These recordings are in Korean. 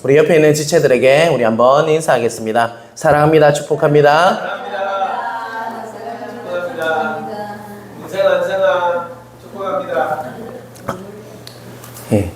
우리 옆에 있는 지체들에게 우리 한번 인사하겠습니다. 사랑합니다. 축복합니다. 축복합니다. 인생아 축복합니다. 예.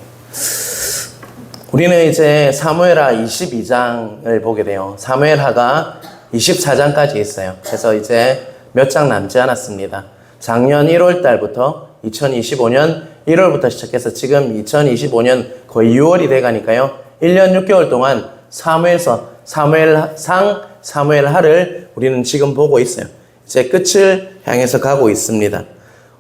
우리는 이제 사무엘하 22장을 보게 돼요. 사무엘하가 24장까지 있어요. 그래서 이제 몇 장 남지 않았습니다. 작년 1월 달부터 2025년 1월부터 시작해서 지금 2025년 거의 6월이 돼가니까요. 1년 6개월 동안 사무엘서, 사무엘상, 사무엘하를 우리는 지금 보고 있어요. 이제 끝을 향해서 가고 있습니다.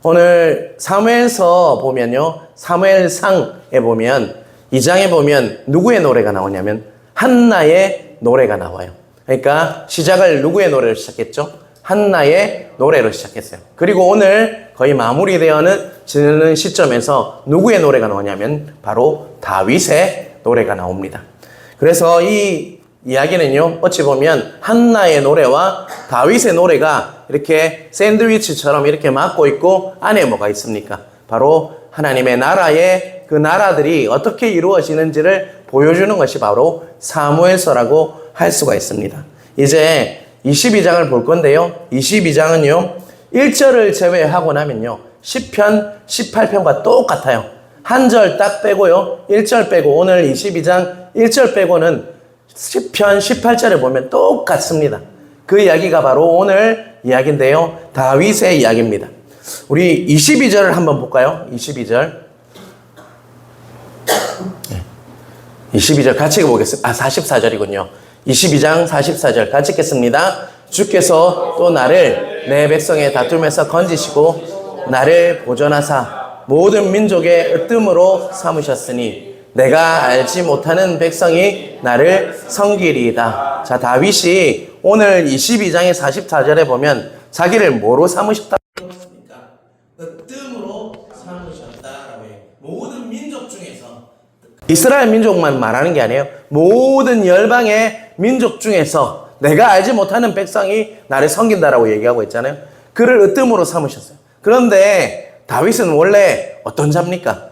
오늘 사무엘서 보면요. 사무엘상에 보면 2장에 보면 누구의 노래가 나오냐면 한나의 노래가 나와요. 그러니까 시작을 누구의 노래로 시작했죠? 한나의 노래로 시작했어요. 그리고 오늘 거의 마무리되어지는 시점에서 누구의 노래가 나오냐면 바로 다윗의 노래가 나옵니다. 그래서 이 이야기는요, 어찌 보면 한나의 노래와 다윗의 노래가 이렇게 샌드위치처럼 이렇게 맞고 있고 안에 뭐가 있습니까? 바로 하나님의 나라의 그 나라들이 어떻게 이루어지는지를 보여주는 것이 바로 사무엘서라고 할 수가 있습니다. 이제 22장을 볼 건데요. 22장은요. 1절을 제외하고 나면요. 10편, 18편과 똑같아요. 한 절 딱 빼고요. 1절 빼고 오늘 22장 1절 빼고는 10편, 18절에 보면 똑같습니다. 그 이야기가 바로 오늘 이야기인데요. 다윗의 이야기입니다. 우리 22절을 한번 볼까요? 22절. 22절 같이 보겠습니다. 44절이군요. 22장 44절 같이 읽겠습니다. 주께서 또 나를 내 백성의 다툼에서 건지시고 나를 보존하사 모든 민족의 으뜸으로 삼으셨으니 내가 알지 못하는 백성이 나를 섬기리이다. 자, 다윗이 오늘 22장의 44절에 보면 자기를 뭐로 삼으셨다고 했습니까? 으뜸으로 삼으셨다라고 해요. 모든 민족 중에서 이스라엘 민족만 말하는 게 아니에요. 모든 열방의 민족 중에서 내가 알지 못하는 백성이 나를 섬긴다라고 얘기하고 있잖아요. 그를 으뜸으로 삼으셨어요. 그런데 다윗은 원래 어떤 자입니까?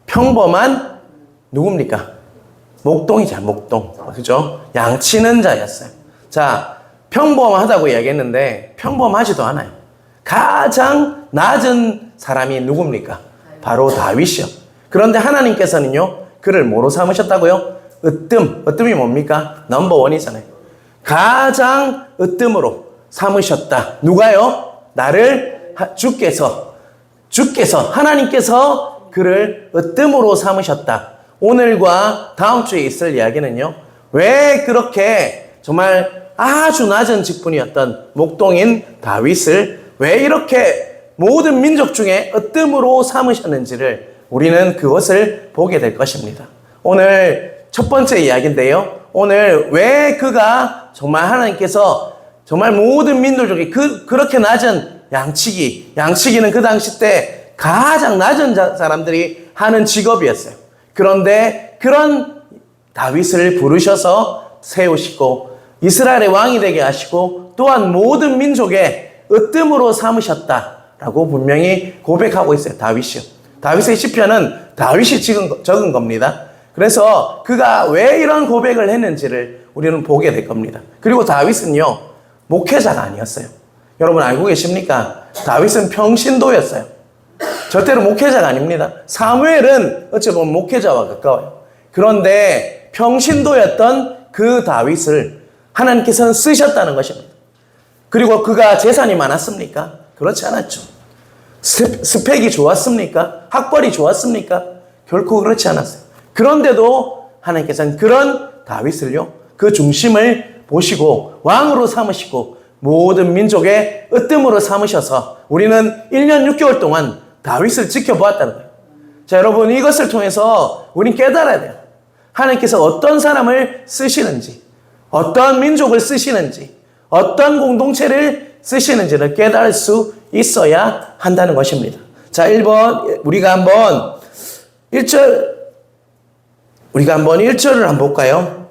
평범한 누굽니까? 목동이자 목동. 그죠? 양치는 자였어요. 자, 평범하다고 이야기했는데 평범하지도 않아요. 가장 낮은 사람이 누굽니까? 바로 다윗이요. 그런데 하나님께서는요, 그를 뭐로 삼으셨다고요? 으뜸이 뭡니까? 넘버원이잖아요. 가장 으뜸으로 삼으셨다. 누가요? 나를 주께서 하나님께서 그를 으뜸으로 삼으셨다. 오늘과 다음 주에 있을 이야기는요. 왜 그렇게 정말 아주 낮은 직분이었던 목동인 다윗을 왜 이렇게 모든 민족 중에 으뜸으로 삼으셨는지를 우리는 그것을 보게 될 것입니다. 오늘 첫 번째 이야기인데요. 오늘 왜 그가 정말 하나님께서 정말 모든 민족이 그렇게 낮은 양치기는 그 당시 때 가장 낮은 사람들이 하는 직업이었어요. 그런데 그런 다윗을 부르셔서 세우시고 이스라엘의 왕이 되게 하시고 또한 모든 민족의 으뜸으로 삼으셨다라고 분명히 고백하고 있어요. 다윗이요. 다윗의 시편은 다윗이 적은 겁니다. 그래서 그가 왜 이런 고백을 했는지를 우리는 보게 될 겁니다. 그리고 다윗은요, 목회자가 아니었어요. 여러분 알고 계십니까? 다윗은 평신도였어요. 절대로 목회자가 아닙니다. 사무엘은 어찌 보면 목회자와 가까워요. 그런데 평신도였던 그 다윗을 하나님께서는 쓰셨다는 것입니다. 그리고 그가 재산이 많았습니까? 그렇지 않았죠. 스펙이 좋았습니까? 학벌이 좋았습니까? 결코 그렇지 않았어요. 그런데도 하나님께서는 그런 다윗을요, 그 중심을 보시고 왕으로 삼으시고 모든 민족의 으뜸으로 삼으셔서 우리는 1년 6개월 동안 다윗을 지켜보았다는 거예요. 자, 여러분 이것을 통해서 우리는 깨달아야 돼요. 하나님께서 어떤 사람을 쓰시는지, 어떤 민족을 쓰시는지, 어떤 공동체를 쓰시는지를 깨달을 수 있어야 한다는 것입니다. 자, 1번 우리가 한번 1절을 한번 볼까요?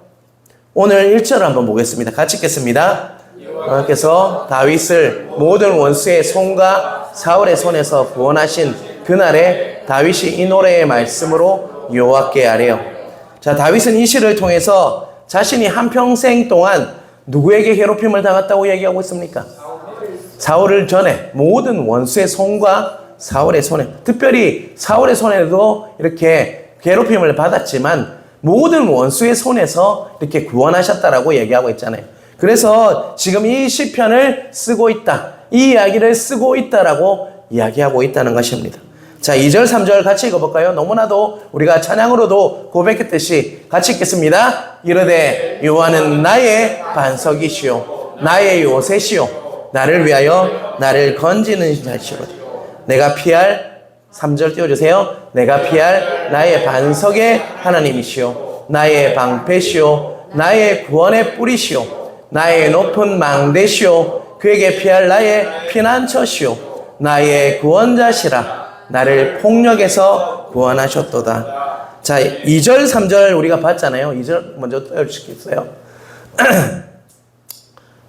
오늘 1절을 한번 보겠습니다. 같이 읽겠습니다. 여호와께서 다윗을 모든 원수의 손과 사울의 손에서 구원하신 그날에 다윗이 이 노래의 말씀으로 여호와께 아뢰어. 자, 다윗은 이 시를 통해서 자신이 한평생 동안 누구에게 괴롭힘을 당했다고 얘기하고 있습니까? 사울을 전에 모든 원수의 손과 사울의 손에, 특별히 사울의 손에도 이렇게 괴롭힘을 받았지만 모든 원수의 손에서 이렇게 구원하셨다라고 얘기하고 있잖아요. 그래서 지금 이 시편을 쓰고 있다, 이 이야기를 쓰고 있다라고 이야기하고 있다는 것입니다. 자, 2절 3절 같이 읽어볼까요? 너무나도 우리가 찬양으로도 고백했듯이 같이 읽겠습니다. 이르되 여호와는 나의 반석이시오 나의 요새시오 나를 위하여 나를 건지는 자시로다. 내가 피할 3절 띄워주세요. 내가 피할 나의 반석의 하나님이시오 나의 방패시오 나의 구원의 뿌리시오 나의 높은 망대시오 그에게 피할 나의 피난처시오 나의 구원자시라 나를 폭력에서 구원하셨도다. 자, 2절 3절 우리가 봤잖아요. 2절 먼저 띄워주시겠어요?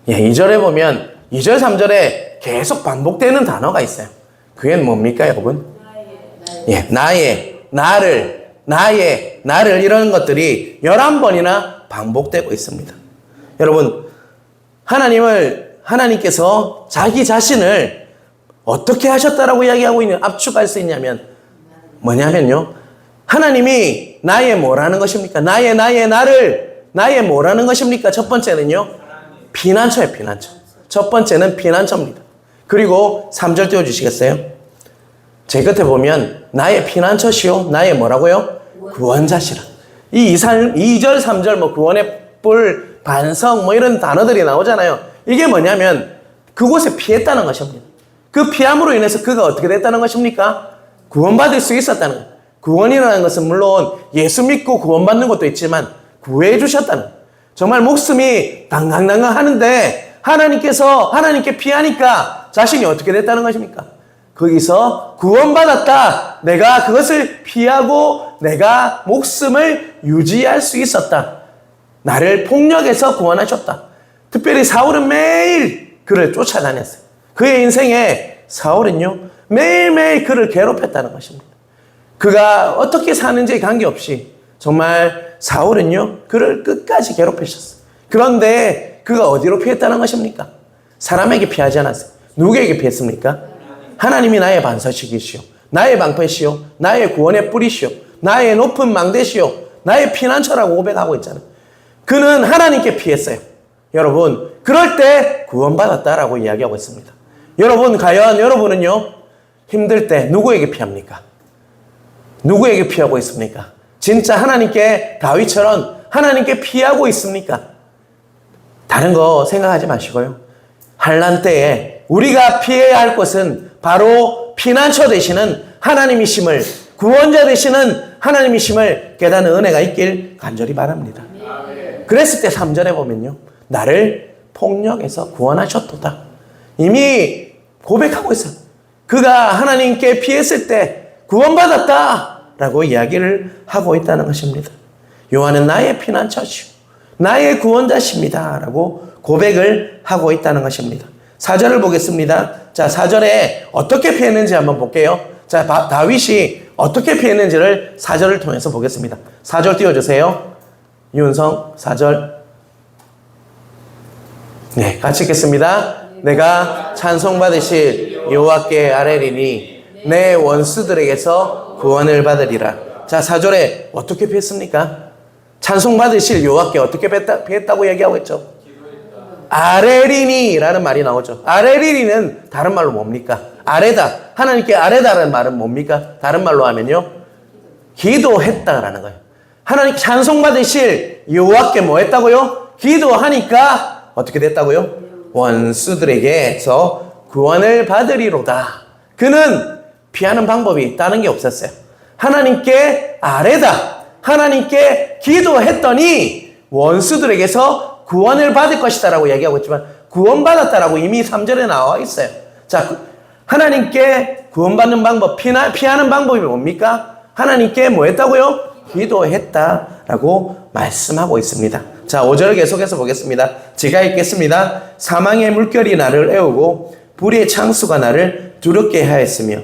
예, 2절에 보면 2절 3절에 계속 반복되는 단어가 있어요. 그게 뭡니까 여러분? 예, 나의, 나를 이런 것들이 11번이나 반복되고 있습니다. 여러분, 하나님께서 자기 자신을 어떻게 하셨다라고 이야기하고 있는, 압축할 수 있냐면 뭐냐면요, 하나님이 나의 뭐라는 것입니까? 나의 뭐라는 것입니까? 첫 번째는요, 피난처예요. 피난처. 첫 번째는 피난처입니다. 그리고 3절 띄워주시겠어요? 제 끝에 보면 나의 피난처시오 나의 뭐라고요? 구원자시라. 이 2절 3절 뭐 구원의 뿔, 반석 뭐 이런 단어들이 나오잖아요. 이게 뭐냐면 그곳에 피했다는 것입니다. 그 피함으로 인해서 그가 어떻게 됐다는 것입니까? 구원받을 수 있었다는 거예요. 구원이라는 것은 물론 예수 믿고 구원받는 것도 있지만 구해 주셨다는 거예요. 정말 목숨이 당강당강 하는데 하나님께 피하니까 자신이 어떻게 됐다는 것입니까? 거기서 구원받았다. 내가 그것을 피하고 내가 목숨을 유지할 수 있었다. 나를 폭력에서 구원하셨다. 특별히 사울은 매일 그를 쫓아다녔어요. 그의 인생에 사울은요, 매일매일 그를 괴롭혔다는 것입니다. 그가 어떻게 사는지에 관계없이 정말 사울은요, 그를 끝까지 괴롭히셨어요. 그런데 그가 어디로 피했다는 것입니까? 사람에게 피하지 않았어요. 누구에게 피했습니까? 하나님이 나의 반석이시오 나의 방패시오 나의 구원의 뿌리시오 나의 높은 망대시오 나의 피난처라고 고백하고 있잖아요. 그는 하나님께 피했어요. 여러분, 그럴 때 구원받았다라고 이야기하고 있습니다. 여러분, 과연 여러분은요, 힘들 때 누구에게 피합니까? 누구에게 피하고 있습니까? 진짜 하나님께, 다윗처럼 하나님께 피하고 있습니까? 다른 거 생각하지 마시고요. 환난 때에 우리가 피해야 할 것은 바로 피난처 되시는 하나님이심을, 구원자 되시는 하나님이심을 깨닫는 은혜가 있길 간절히 바랍니다. 그랬을 때 3절에 보면요, 나를 폭력에서 구원하셨도다. 이미 고백하고 있어요. 그가 하나님께 피했을 때 구원받았다 라고 이야기를 하고 있다는 것입니다. 요한은 나의 피난처시오 나의 구원자십니다 라고 고백을 하고 있다는 것입니다. 4절을 보겠습니다. 자, 4절에 어떻게 피했는지 한번 볼게요. 자, 다윗이 어떻게 피했는지를 4절을 통해서 보겠습니다. 4절 띄워주세요. 이윤성 4절. 네, 같이 읽겠습니다. 내가 찬송받으실 여호와께 아뢰리니 내 원수들에게서 구원을 받으리라. 자, 4절에 어떻게 피했습니까? 찬송받으실 여호와께 어떻게 피했다고 얘기하고 있죠? 아뢰리니 라는 말이 나오죠. 아뢰리니는 다른 말로 뭡니까? 아뢰다. 하나님께 아뢰다라는 말은 뭡니까? 다른 말로 하면요, 기도했다라는 거예요. 하나님 찬송받으실 여호와께 뭐 했다고요? 기도하니까 어떻게 됐다고요? 원수들에게서 구원을 받으리로다. 그는 피하는 방법이 다른 게 없었어요. 하나님께 아뢰다, 하나님께 기도했더니 원수들에게서 구원을 받을 것이다 라고 얘기하고 있지만 구원받았다라고 이미 3절에 나와 있어요. 자, 하나님께 구원받는 방법, 피하는 방법이 뭡니까? 하나님께 뭐 했다고요? 기도했다라고 말씀하고 있습니다. 자, 5절을 계속해서 보겠습니다. 제가 읽겠습니다. 사망의 물결이 나를 애우고 불의 창수가 나를 두렵게 하였으며.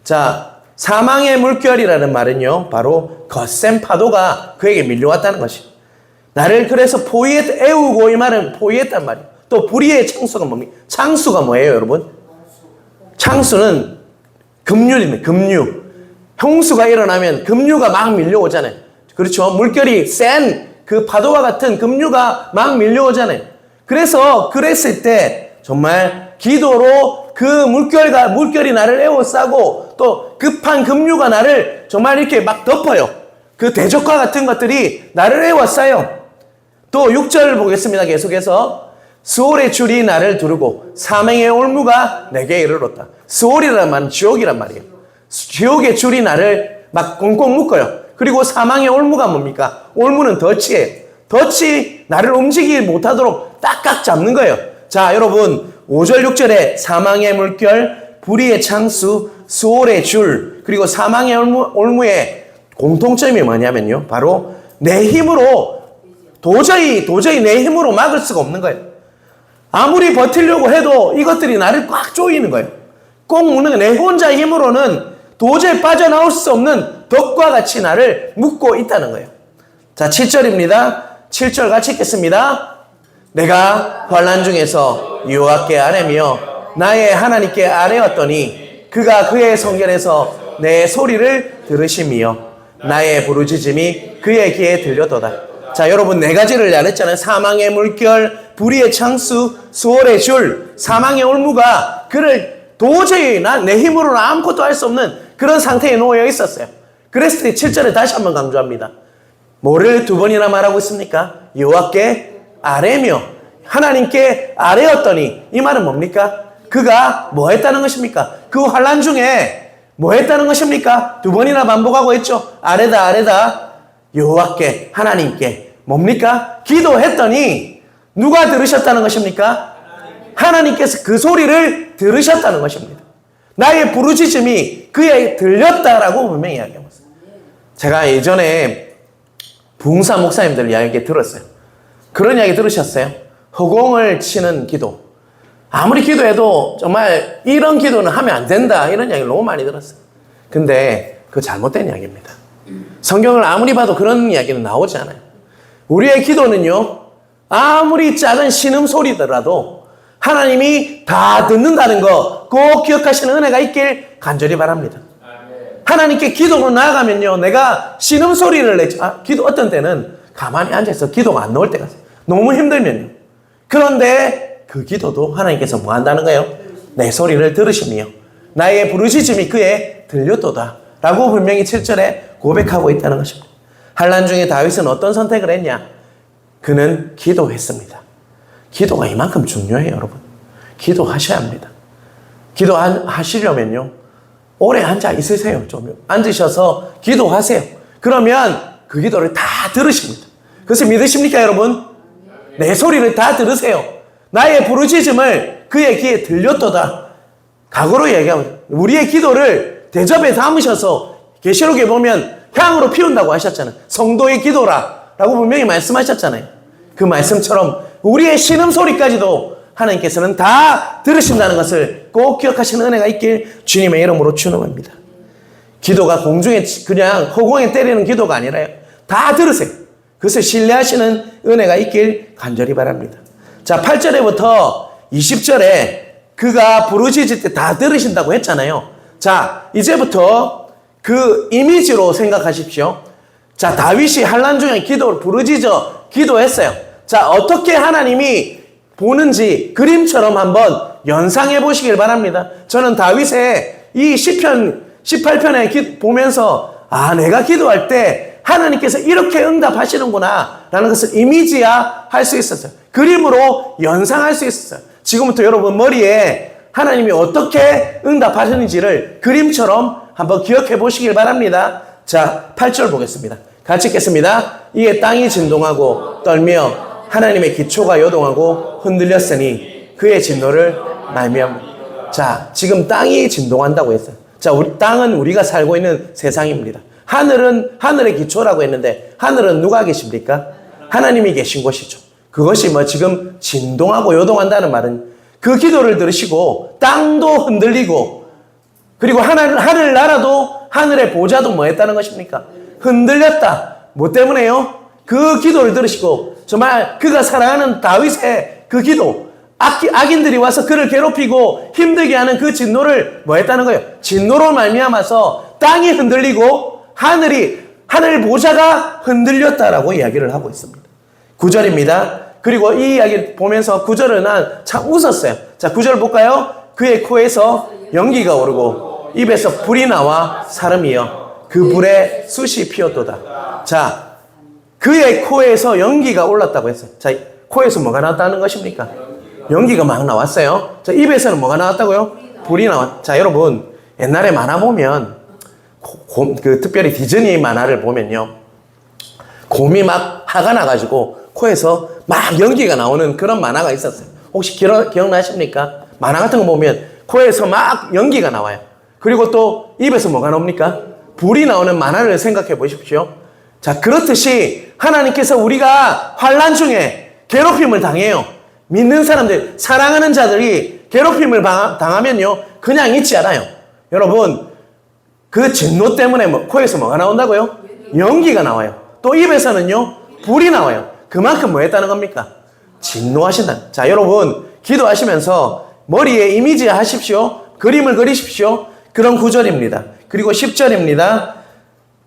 자, 사망의 물결이라는 말은요, 바로 거센 파도가 그에게 밀려왔다는 것이에요. 나를 그래서 애우고, 이 말은 포위했단 말이에요. 또 불의의 창수가 뭡니까? 창수가 뭐예요, 여러분? 창수는 급류입니다. 급류. 홍수가 일어나면 급류가 막 밀려오잖아요. 그렇죠? 물결이 센 그 파도와 같은 급류가 막 밀려오잖아요. 그래서 그랬을 때 정말 기도로 그 물결이 나를 에워싸고 또 급한 급류가 나를 정말 이렇게 막 덮어요. 그 대적과 같은 것들이 나를 에워싸요. 또 6절 보겠습니다. 계속해서 스올의 줄이 나를 두르고 사망의 올무가 내게 이르렀다. 스올이란 말은 지옥이란 말이에요. 지옥의 줄이 나를 막 꽁꽁 묶어요. 그리고 사망의 올무가 뭡니까? 올무는 덫이에요. 덫이 나를 움직이지 못하도록 딱딱 잡는 거예요. 자, 여러분 5절 6절에 사망의 물결, 불의의 창수, 스올의 줄, 그리고 사망의 올무의 공통점이 뭐냐면요, 바로 내 힘으로 도저히 내 힘으로 막을 수가 없는 거예요. 아무리 버티려고 해도 이것들이 나를 꽉 조이는 거예요. 꼭 묶는 거예요. 내 혼자 힘으로는 도저히 빠져나올 수 없는 덕과 같이 나를 묶고 있다는 거예요. 자, 7절입니다. 7절 같이 읽겠습니다. 내가 환난 중에서 여호와께 아뢰며 나의 하나님께 아뢰었더니 그가 그의 성전에서 내 소리를 들으시며 나의 부르짖음이 그의 귀에 들려도다. 자, 여러분 네 가지를 말했잖아요. 사망의 물결, 불의의 창수, 수월의 줄, 사망의 올무가 그를 도저히 내 힘으로는 아무것도 할 수 없는 그런 상태에 놓여 있었어요. 그랬을 때 7절에 다시 한번 강조합니다. 뭐를 두 번이나 말하고 있습니까? 여호와께 아뢰며 하나님께 아뢰었더니, 이 말은 뭡니까? 그가 뭐 했다는 것입니까? 그 환난 중에 뭐 했다는 것입니까? 두 번이나 반복하고 있죠. 아뢰다 여호와께, 하나님께. 뭡니까? 기도했더니 누가 들으셨다는 것입니까? 하나님께서 그 소리를 들으셨다는 것입니다. 나의 부르짖음이 그에 들렸다라고 분명히 이야기하고 있어요. 제가 예전에 부흥사 목사님들 이야기 들었어요. 그런 이야기 들으셨어요? 허공을 치는 기도. 아무리 기도해도 정말 이런 기도는 하면 안 된다, 이런 이야기를 너무 많이 들었어요. 근데 그거 잘못된 이야기입니다. 성경을 아무리 봐도 그런 이야기는 나오지 않아요. 우리의 기도는요, 아무리 작은 신음소리더라도 하나님이 다 듣는다는 거 꼭 기억하시는 은혜가 있길 간절히 바랍니다. 하나님께 기도로 나아가면요, 내가 신음소리를 내지, 어떤 때는 가만히 앉아서 기도가 안 나올 때가 있어요. 너무 힘들면요. 그런데 그 기도도 하나님께서 뭐 한다는 거예요? 내 소리를 들으시며 나의 부르짖음이 그에 들렸도다 라고 분명히 7절에 고백하고 있다는 것입니다. 환난 중에 다윗은 어떤 선택을 했냐? 그는 기도했습니다. 기도가 이만큼 중요해요, 여러분. 기도하셔야 합니다. 기도하시려면요, 오래 앉아 있으세요. 좀 앉으셔서 기도하세요. 그러면 그 기도를 다 들으십니다. 그것을 믿으십니까, 여러분? 내 소리를 다 들으세요. 나의 부르짖음을 그의 귀에 들렸도다. 각오로 얘기하고, 우리의 기도를 대접에 담으셔서 계시록에 보면 향으로 피운다고 하셨잖아요. 성도의 기도라라고 분명히 말씀하셨잖아요. 그 말씀처럼 우리의 신음소리까지도 하나님께서는 다 들으신다는 것을 꼭 기억하시는 은혜가 있길 주님의 이름으로 축원합니다. 기도가 공중에 그냥 허공에 때리는 기도가 아니라요, 다 들으세요. 그것을 신뢰하시는 은혜가 있길 간절히 바랍니다. 자, 8절에부터 20절에 그가 부르짖을 때 다 들으신다고 했잖아요. 자, 이제부터 그 이미지로 생각하십시오. 자, 다윗이 환난 중에 기도했어요. 자, 어떻게 하나님이 보는지 그림처럼 한번 연상해 보시길 바랍니다. 저는 다윗의 이 시편 18편에 보면서 내가 기도할 때 하나님께서 이렇게 응답하시는구나 라는 것을 이미지화 할 수 있었어요. 그림으로 연상할 수 있었어요. 지금부터 여러분 머리에 하나님이 어떻게 응답하시는지를 그림처럼 한번 기억해 보시길 바랍니다. 자, 8절 보겠습니다. 같이 읽겠습니다. 이에 땅이 진동하고 떨며 하나님의 기초가 요동하고 흔들렸으니 그의 진노를 말미암아. 자, 지금 땅이 진동한다고 했어요. 자, 땅은 우리가 살고 있는 세상입니다. 하늘은 하늘의 기초라고 했는데 하늘은 누가 계십니까? 하나님이 계신 곳이죠. 그것이 지금 진동하고 요동한다는 말은 그 기도를 들으시고 땅도 흔들리고 그리고 하늘나라도 하늘의 보좌도 뭐 했다는 것입니까? 흔들렸다. 뭐 때문에요? 그 기도를 들으시고 정말 그가 사랑하는 다윗의 그 기도, 악인들이 와서 그를 괴롭히고 힘들게 하는 그 진노를 뭐 했다는 거예요? 진노로 말미암아서 땅이 흔들리고 하늘 보좌가 흔들렸다라고 이야기를 하고 있습니다. 9절입니다. 그리고 이 이야기 보면서 9절은 난 참 웃었어요. 자, 9절 볼까요? 그의 코에서 연기가 오르고 입에서 불이 나와 사름이여 그 불에 숯이 피었도다. 자, 그의 코에서 연기가 올랐다고 했어요. 자, 코에서 뭐가 나왔다는 것입니까? 연기가 막 나왔어요. 자, 입에서는 뭐가 나왔다고요? 불이 나왔. 자, 여러분 옛날에 만화 보면 특별히 디즈니 만화를 보면요, 곰이 막 화가 나가지고 코에서 막 연기가 나오는 그런 만화가 있었어요. 혹시 기억나십니까? 만화 같은 거 보면 코에서 막 연기가 나와요. 그리고 또 입에서 뭐가 나옵니까? 불이 나오는 만화를 생각해 보십시오. 자, 그렇듯이 하나님께서 우리가 환난 중에 괴롭힘을 당해요. 믿는 사람들, 사랑하는 자들이 괴롭힘을 당하면요, 그냥 있지 않아요. 여러분, 그 진노 때문에 코에서 뭐가 나온다고요? 연기가 나와요. 또 입에서는요, 불이 나와요. 그만큼 뭐 했다는 겁니까? 진노하신다. 자, 여러분, 기도하시면서 머리에 이미지 하십시오. 그림을 그리십시오. 그런 구절입니다. 그리고 10절입니다.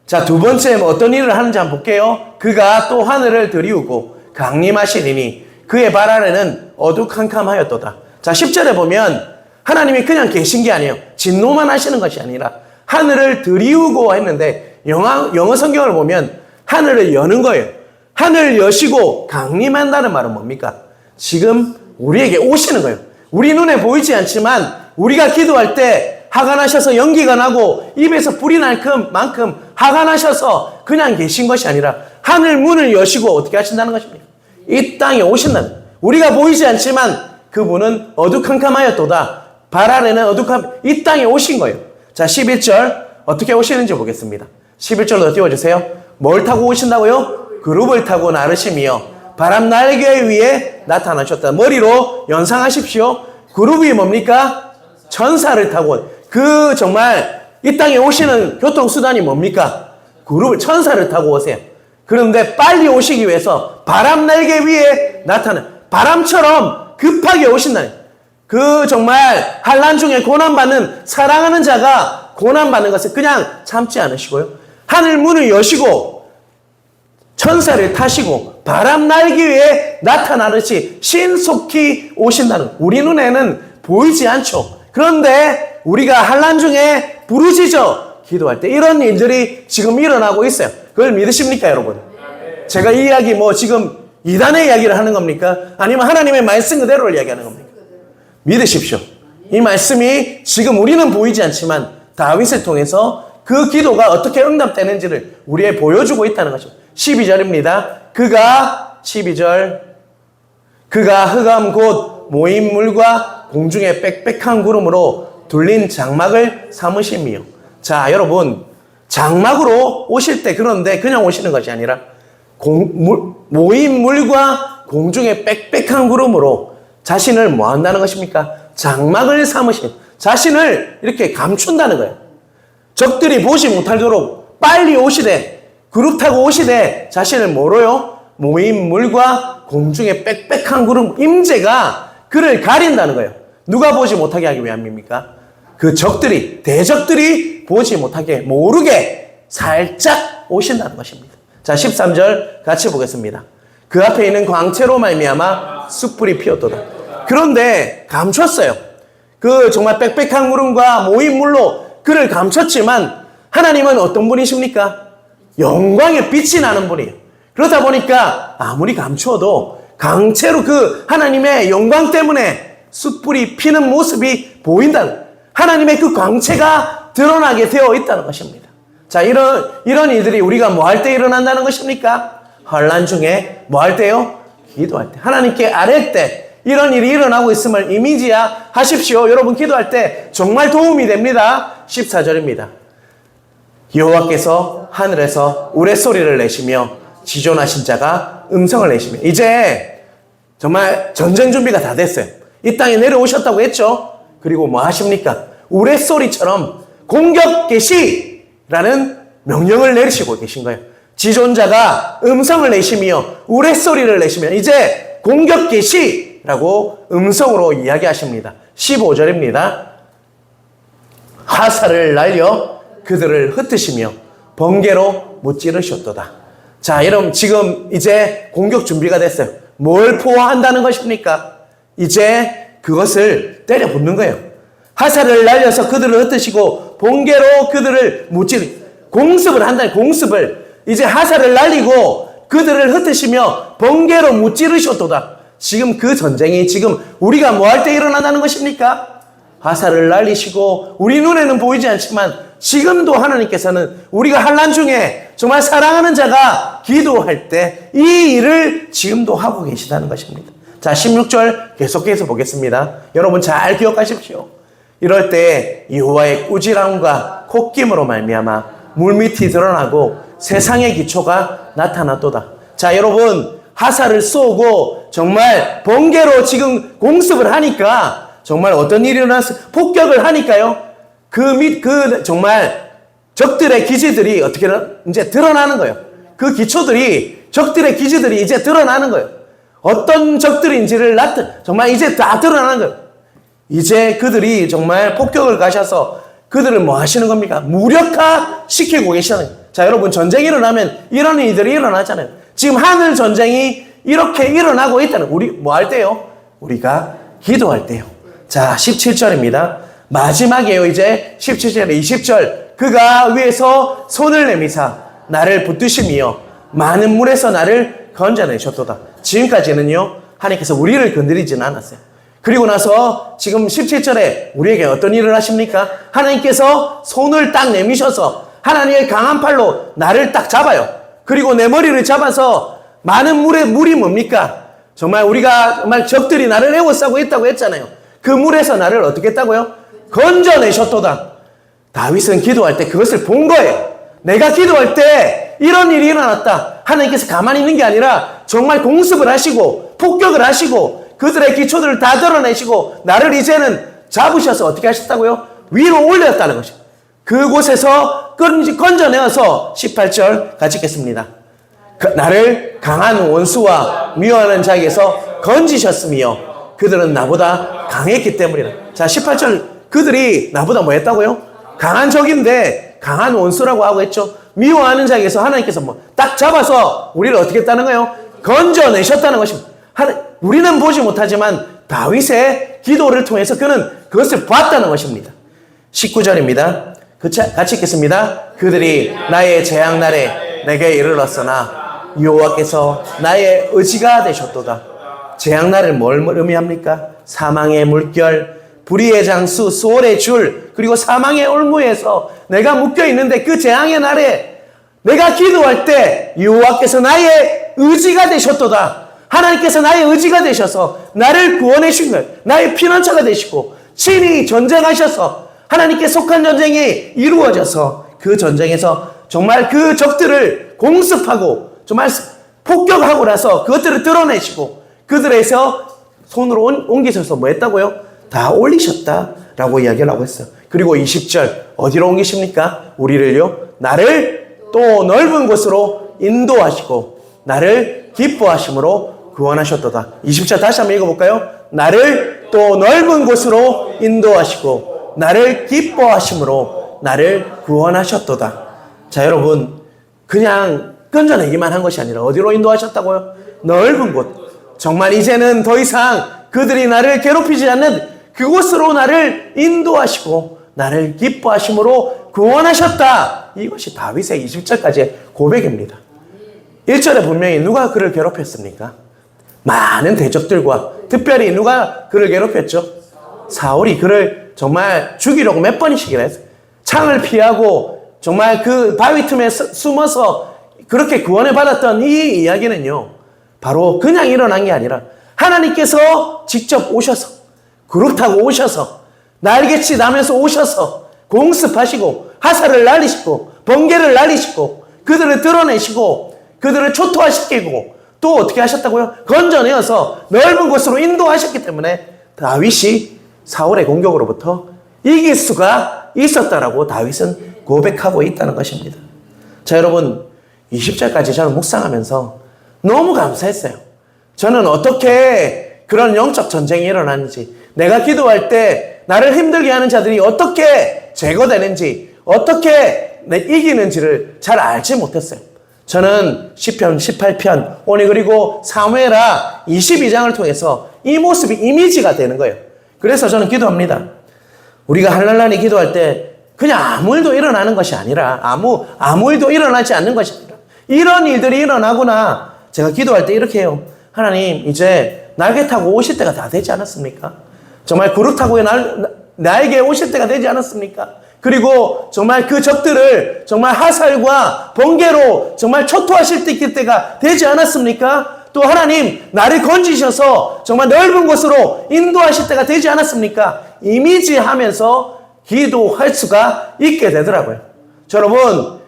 자, 두 번째 어떤 일을 하는지 한번 볼게요. 그가 또 하늘을 들이우고 강림하시리니 그의 발 아래는 어두캄캄하였도다. 자, 10절에 보면 하나님이 그냥 계신 게 아니에요. 진노만 하시는 것이 아니라 하늘을 들이우고 했는데 영어 성경을 보면 하늘을 여는 거예요. 하늘을 여시고 강림한다는 말은 뭡니까? 지금 우리에게 오시는 거예요. 우리 눈에 보이지 않지만 우리가 기도할 때 화가 나셔서 연기가 나고 입에서 불이 날 만큼 화가 나셔서 그냥 계신 것이 아니라 하늘 문을 여시고 어떻게 하신다는 것입니까? 이 땅에 오신다는 거예요. 우리가 보이지 않지만 그분은 어두캄캄하였도다. 발 아래는 이 땅에 오신 거예요. 자, 11절 어떻게 오시는지 보겠습니다. 11절로 띄워주세요. 뭘 타고 오신다고요? 그룹을 타고 나르시며 바람 날개 위에 나타나셨다. 머리로 연상하십시오. 그룹이 뭡니까? 천사를 타고, 그 정말 이 땅에 오시는 교통수단이 뭡니까? 그룹을, 천사를 타고 오세요. 그런데 빨리 오시기 위해서 바람 날개 위에 바람처럼 급하게 오신다니. 그 정말 환난 중에 고난받는 사랑하는 자가 고난받는 것을 그냥 참지 않으시고요, 하늘 문을 여시고 천사를 타시고 바람 날개 위에 나타나듯이 신속히 오신다는, 우리 눈에는 보이지 않죠. 그런데 우리가 환난 중에 부르짖어 기도할 때 이런 일들이 지금 일어나고 있어요. 그걸 믿으십니까, 여러분? 제가 이 이야기 지금 이단의 이야기를 하는 겁니까? 아니면 하나님의 말씀 그대로를 이야기하는 겁니까? 믿으십시오. 이 말씀이 지금 우리는 보이지 않지만 다윗을 통해서 그 기도가 어떻게 응답되는지를 우리에 보여주고 있다는 것이죠. 12절입니다. 12절 그가 흑암 곧 모인 물과 공중의 빽빽한 구름으로 둘린 장막을 삼으심이요. 자, 여러분, 장막으로 오실 때 그런데 그냥 오시는 것이 아니라 모인 물과 공중의 빽빽한 구름으로 자신을 뭐 한다는 것입니까? 장막을 삼으신, 자신을 이렇게 감춘다는 거예요. 적들이 보지 못하도록 빨리 오시되, 그룹 타고 오시되 자신을 뭐로요? 모인 물과 공중의 빽빽한 구름, 임재가 그를 가린다는 거예요. 누가 보지 못하게 하기 위함입니까? 그 적들이, 대적들이 보지 못하게, 모르게 살짝 오신다는 것입니다. 자, 13절 같이 보겠습니다. 그 앞에 있는 광채로 말미암아 숯불이 피었도다. 그런데 감췄어요. 그 정말 빽빽한 구름과 모인 물로 그를 감췄지만 하나님은 어떤 분이십니까? 영광의 빛이 나는 분이에요. 그러다 보니까 아무리 감추어도 광채로 그 하나님의 영광 때문에 숯불이 피는 모습이 보인다는, 하나님의 그 광채가 드러나게 되어 있다는 것입니다. 자, 이런 일들이 우리가 뭐 할 때 일어난다는 것입니까? 환난 중에 뭐 할 때요? 기도할 때, 하나님께 아뢰 때 이런 일이 일어나고 있음을 이미지화 하십시오. 여러분, 기도할 때 정말 도움이 됩니다. 14절입니다. 여호와께서 하늘에서 우레소리를 내시며 지존하신 자가 음성을 내시며, 이제 정말 전쟁 준비가 다 됐어요. 이 땅에 내려오셨다고 했죠. 그리고 뭐 하십니까? 우레소리처럼 공격 개시라는 명령을 내리시고 계신 거예요. 지존자가 음성을 내시며 우레소리를 내시며 이제 공격 개시라고 음성으로 이야기하십니다. 15절입니다. 화살을 날려 그들을 흩으시며 번개로 무찌르셨도다. 자, 여러분 지금 이제 공격 준비가 됐어요. 뭘 포함한다는 것입니까? 이제 그것을 때려 붙는 거예요. 화살을 날려서 그들을 흩으시고 번개로 그들을 공습을 한다는 공습을 이제 화살을 날리고 그들을 흩으시며 번개로 무찌르셨도다. 지금 그 전쟁이 지금 우리가 뭐 할 때 일어난다는 것입니까? 화살을 날리시고 우리 눈에는 보이지 않지만 지금도 하나님께서는 우리가 환난 중에 정말 사랑하는 자가 기도할 때 이 일을 지금도 하고 계시다는 것입니다. 자, 16절 계속해서 보겠습니다. 여러분 잘 기억하십시오. 이럴 때 여호와의 꾸지람과 콧김으로 말미암아 물밑이 드러나고 세상의 기초가 나타났도다. 자, 여러분 화살을 쏘고 정말 번개로 지금 공습을 하니까 정말 어떤 일이 일어났어요? 폭격을 하니까요. 정말 적들의 기지들이 어떻게 이제 드러나는 거예요. 그 기초들이 적들의 기지들이 이제 드러나는 거예요. 어떤 적들인지를 정말 이제 다 드러나는 거예요. 이제 그들이 정말 폭격을 가셔서 그들을 뭐 하시는 겁니까? 무력화시키고 계시는 거예요. 자, 여러분 전쟁이 일어나면 이런 일들이 일어나잖아요. 지금 하늘 전쟁이 이렇게 일어나고 있다는 우리 뭐 할 때요? 우리가 기도할 때요. 자, 17절입니다. 마지막이에요. 이제 17절에 20절. 그가 위에서 손을 내미사 나를 붙드시며 많은 물에서 나를 건져내셨도다. 지금까지는요, 하나님께서 우리를 건드리지는 않았어요. 그리고 나서 지금 17절에 우리에게 어떤 일을 하십니까? 하나님께서 손을 딱 내미셔서 하나님의 강한 팔로 나를 딱 잡아요. 그리고 내 머리를 잡아서 많은 물이 뭡니까? 정말 우리가 정말 적들이 나를 에워싸고 있다고 했잖아요. 그 물에서 나를 어떻게 했다고요? 건져내셨도다. 다윗은 기도할 때 그것을 본 거예요. 내가 기도할 때 이런 일이 일어났다. 하나님께서 가만히 있는 게 아니라 정말 공습을 하시고 폭격을 하시고 그들의 기초들을 다 드러내시고 나를 이제는 잡으셔서 어떻게 하셨다고요? 위로 올렸다는 것이죠. 그곳에서 건져내어서 18절 같이 읽겠습니다. 나를 강한 원수와 미워하는 자에게서 건지셨으며 그들은 나보다 강했기 때문이라. 자, 18절 그들이 나보다 뭐 했다고요? 강한 적인데 강한 원수라고 하고 했죠. 미워하는 자에게서 하나님께서 뭐 딱 잡아서 우리를 어떻게 했다는 거예요? 건져내셨다는 것입니다. 우리는 보지 못하지만 다윗의 기도를 통해서 그는 그것을 봤다는 것입니다. 19절입니다. 같이 읽겠습니다. 그들이 나의 재앙날에 내게 이르렀으나 여호와께서 나의 의지가 되셨도다. 재앙날을 뭘 의미합니까? 사망의 물결, 불의의 장수, 수월의 줄, 그리고 사망의 올무에서 내가 묶여있는데 그 재앙의 날에 내가 기도할 때 여호와께서 나의 의지가 되셨도다. 하나님께서 나의 의지가 되셔서 나를 구원해 주신 거예요. 나의 피난처가 되시고 친히 전쟁하셔서 하나님께 속한 전쟁이 이루어져서 그 전쟁에서 정말 그 적들을 공습하고 정말 폭격하고 나서 그것들을 드러내시고 그들에서 손으로 옮기셔서 뭐 했다고요? 다 올리셨다라고 이야기를 하고 있어요. 그리고 20절 어디로 옮기십니까? 우리를요, 나를 또 넓은 곳으로 인도하시고 나를 기뻐하심으로 구원하셨도다. 20절 다시 한번 읽어볼까요? 나를 또 넓은 곳으로 인도하시고 나를 기뻐하심으로 나를 구원하셨도다. 자, 여러분 그냥 건져내기만 한 것이 아니라 어디로 인도하셨다고요? 넓은 곳. 정말 이제는 더 이상 그들이 나를 괴롭히지 않는 그곳으로 나를 인도하시고 나를 기뻐하심으로 구원하셨다. 이것이 다윗의 20절까지의 고백입니다. 1절에 분명히 누가 그를 괴롭혔습니까? 많은 대적들과 특별히 누가 그를 괴롭혔죠? 사울이 그를 정말 죽이려고 몇 번이씩이나 했어요. 창을 피하고 정말 그 바위 틈에 숨어서 그렇게 구원을 받았던 이 이야기는요, 바로 그냥 일어난 게 아니라 하나님께서 직접 오셔서 그룹 타고 오셔서 날개치 나면서 오셔서 공습하시고 화살을 날리시고 번개를 날리시고 그들을 드러내시고 그들을 초토화시키고 또 어떻게 하셨다고요? 건져내어서 넓은 곳으로 인도하셨기 때문에 다윗이 사울의 공격으로부터 이길 수가 있었다라고 다윗은 고백하고 있다는 것입니다. 자, 여러분 20절까지 저는 묵상하면서 너무 감사했어요. 저는 어떻게 그런 영적 전쟁이 일어나는지, 내가 기도할 때 나를 힘들게 하는 자들이 어떻게 제거되는지, 어떻게 이기는지를 잘 알지 못했어요. 저는 시편 18편, 오늘 그리고 사무엘하 22장을 통해서 이 모습이 이미지가 되는 거예요. 그래서 저는 기도합니다. 우리가 한날날이 기도할 때 그냥 아무 일도 일어나는 것이 아니라, 아무 일도 일어나지 않는 것이 아니라, 이런 일들이 일어나구나. 제가 기도할 때 이렇게 해요. 하나님, 이제 날개 타고 오실 때가 다 되지 않았습니까? 정말 그룹 타고 나에게 오실 때가 되지 않았습니까? 그리고 정말 그 적들을 정말 화살과 번개로 정말 초토하실 때가 되지 않았습니까? 또 하나님, 나를 건지셔서 정말 넓은 곳으로 인도하실 때가 되지 않았습니까? 이미지하면서 기도할 수가 있게 되더라고요. 자, 여러분,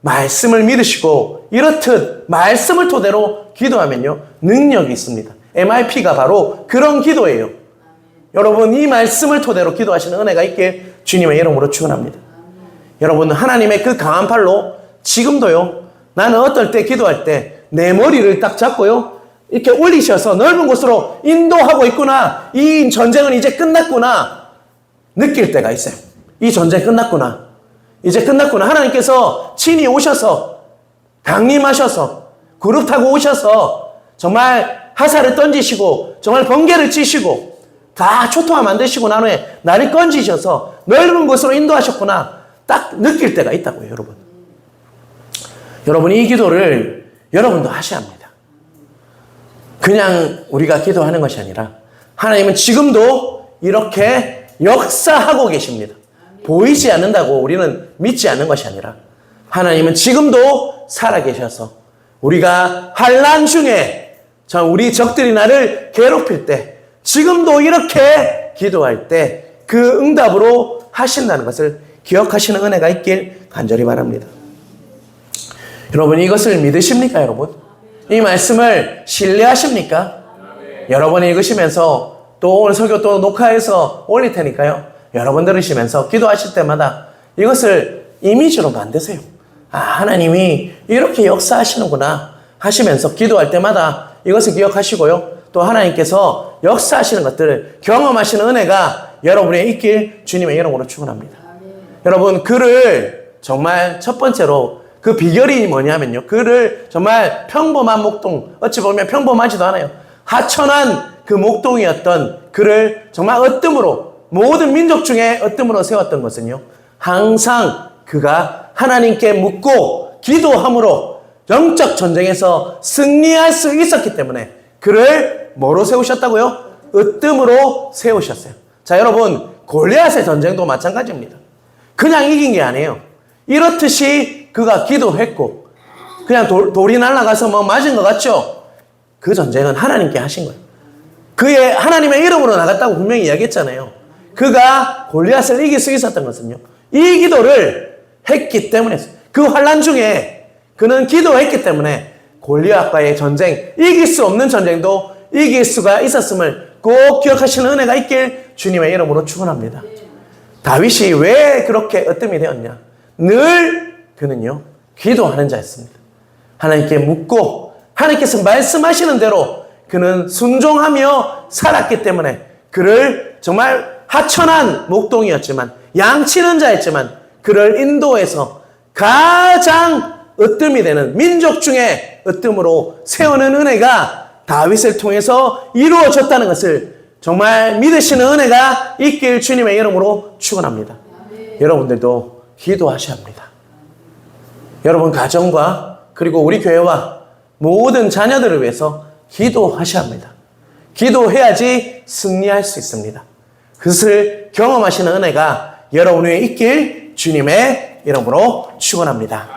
말씀을 믿으시고 이렇듯 말씀을 토대로 기도하면요, 능력이 있습니다. MIP가 바로 그런 기도예요. 여러분, 이 말씀을 토대로 기도하시는 은혜가 있길 주님의 이름으로 축원합니다. 여러분, 하나님의 그 강한 팔로 지금도요, 나는 어떨 때 기도할 때 내 머리를 딱 잡고요, 이렇게 올리셔서 넓은 곳으로 인도하고 있구나, 이 전쟁은 이제 끝났구나 느낄 때가 있어요. 이 전쟁 끝났구나, 이제 끝났구나. 하나님께서 친히 오셔서 강림하셔서 그룹 타고 오셔서 정말 화살을 던지시고 정말 번개를 치시고 다 초토화 만드시고 난 후에 나를 건지셔서 넓은 곳으로 인도하셨구나 딱 느낄 때가 있다고요. 여러분, 이 기도를 여러분도 하셔야 합니다. 그냥 우리가 기도하는 것이 아니라 하나님은 지금도 이렇게 역사하고 계십니다. 보이지 않는다고 우리는 믿지 않는 것이 아니라 하나님은 지금도 살아계셔서 우리가 환난 중에 우리 적들이 나를 괴롭힐 때 지금도 이렇게 기도할 때 그 응답으로 하신다는 것을 기억하시는 은혜가 있길 간절히 바랍니다. 여러분, 이것을 믿으십니까? 여러분, 이 말씀을 신뢰하십니까? 여러분이 읽으시면서 또 오늘 설교 또 녹화해서 올릴 테니까요, 여러분 들으시면서 기도하실 때마다 이것을 이미지로 만드세요. 아, 하나님이 이렇게 역사하시는구나 하시면서 기도할 때마다 이것을 기억하시고요, 또 하나님께서 역사하시는 것들을 경험하시는 은혜가 여러분에 있길 주님의 이름으로 축원합니다. 여러분, 그를 정말 첫 번째로 그 비결이 뭐냐면요, 그를 정말 평범한 목동, 어찌 보면 평범하지도 않아요. 하천한 그 목동이었던 그를 정말 으뜸으로, 모든 민족 중에 으뜸으로 세웠던 것은요, 항상 그가 하나님께 묻고 기도함으로 영적 전쟁에서 승리할 수 있었기 때문에 그를 뭐로 세우셨다고요? 으뜸으로 세우셨어요. 자, 여러분, 골리앗의 전쟁도 마찬가지입니다. 그냥 이긴 게 아니에요. 이렇듯이 그가 기도했고 그냥 돌이 날아가서 뭐 맞은 것 같죠? 그 전쟁은 하나님께 하신 거예요. 그의 하나님의 이름으로 나갔다고 분명히 이야기했잖아요. 그가 골리앗을 이길 수 있었던 것은요, 이 기도를 했기 때문에, 그 환난 중에 그는 기도했기 때문에 골리앗과의 전쟁, 이길 수 없는 전쟁도 이길 수가 있었음을 꼭 기억하시는 은혜가 있길 주님의 이름으로 축원합니다. 다윗이 왜 그렇게 으뜸이 되었냐? 늘 그는요, 기도하는 자였습니다. 하나님께 묻고 하나님께서 말씀하시는 대로 그는 순종하며 살았기 때문에 그를 정말 하천한 목동이었지만, 양치는 자였지만 그를 인도해서 가장 으뜸이 되는 민족 중에 으뜸으로 세우는 은혜가 다윗을 통해서 이루어졌다는 것을 정말 믿으시는 은혜가 있길 주님의 이름으로 축원합니다. 여러분들도 기도하셔야 합니다. 여러분 가정과 그리고 우리 교회와 모든 자녀들을 위해서 기도하셔야 합니다. 기도해야지 승리할 수 있습니다. 그것을 경험하시는 은혜가 여러분 위에 있길 주님의 이름으로 축원합니다.